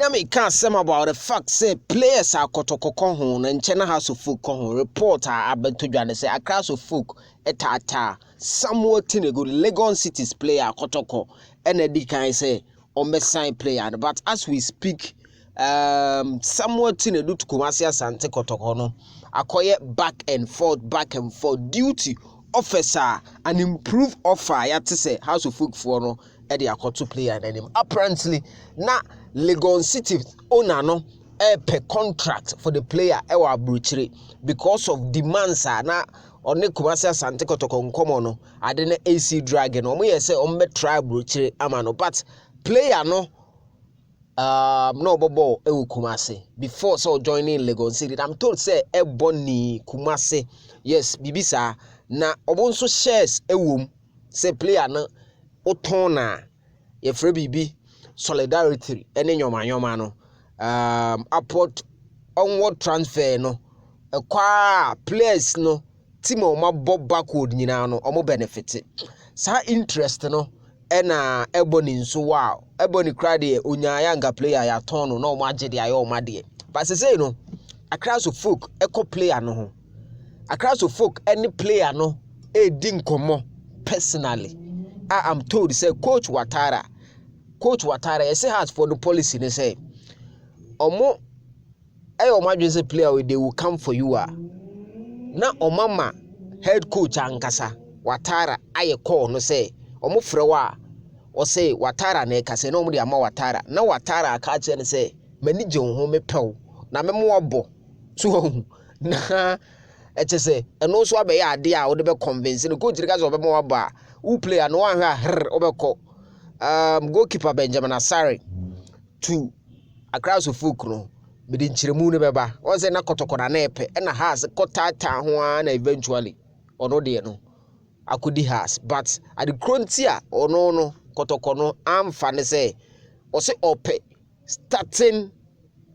na me can some about the fact say players are kotoko ho na nche na House of Folk ho report abentodwane say House of Folk etata somewhat in a good Legon City's player kotoko and edi kan say on sign player but as we speak somewhat in a do to Kumasi Asante kotoko no akoye back and forth duty officer an improved offer ya to say House of Folk for no e dey akoto player na him apparently na Legon City owner no per contract for the player e wa abrochire because of demands na one Kumasi Asante kotoko nkomo no ade na AC Dragon omo ye say omo be try abrochire ama no but player no no bobo e Kumasi before so joining Legon City I'm told say e boni Kumasi yes bibisa na obo nso shares e wom say player no otona ye free bibi solidarity ene nyoma no upward onward transfer no ekwa players no team o ma bob backward nyina no omo benefit sa interest no ena eboni nso wow eboni kra de onyaaya nga player ya ton no omo agede ayo omo de but say no House of Folk eco player no ho House of Folk any player no e di nkomo personally I am told say Coach Watara yes has for the policy they say omo omo say player they will come for you na omama head coach ankasa Watara aye call no say omo frewa o say Watara na ekase na omo de ama Watara na Watara aka che ne say mani je ho me pew na me mo obo so na eche say eno so abe ya ade a wo de be convince no coach rika so be mo obo who player no one obeko goalkeeper Benjamin Asare to House of Folk no be di nchiremu ne beba won say na kotoko na epe na has kotata ho na eventually ono de no akodi has but at the frontier ono no kotoko no amfa ne say o say ope starting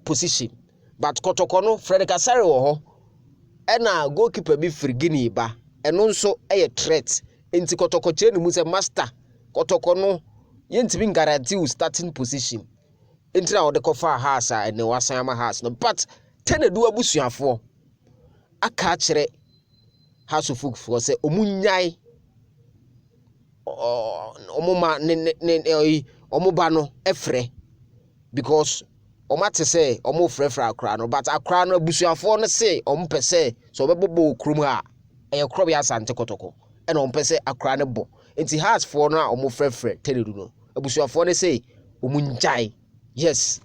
position but kotoko no Frederick Asare wo ho na goalkeeper bi Frigini ba eno nso threat enti kotoko che ne mu say master kotoko no yentimi guarantee starting position enti na wo de kofa house a ne wasan ama house no but tenedu abusuafo aka kire House of Folk for say omunyai omuma ne omuba no efre because omate say omo frefra akra no but akra no abusuafo no say ompese so obebobo okrum ha eye krob ya Asante kotoko e na ompese akra ne bo enti house for no a omo frefre tenedu no abusuafo no say omunjai yes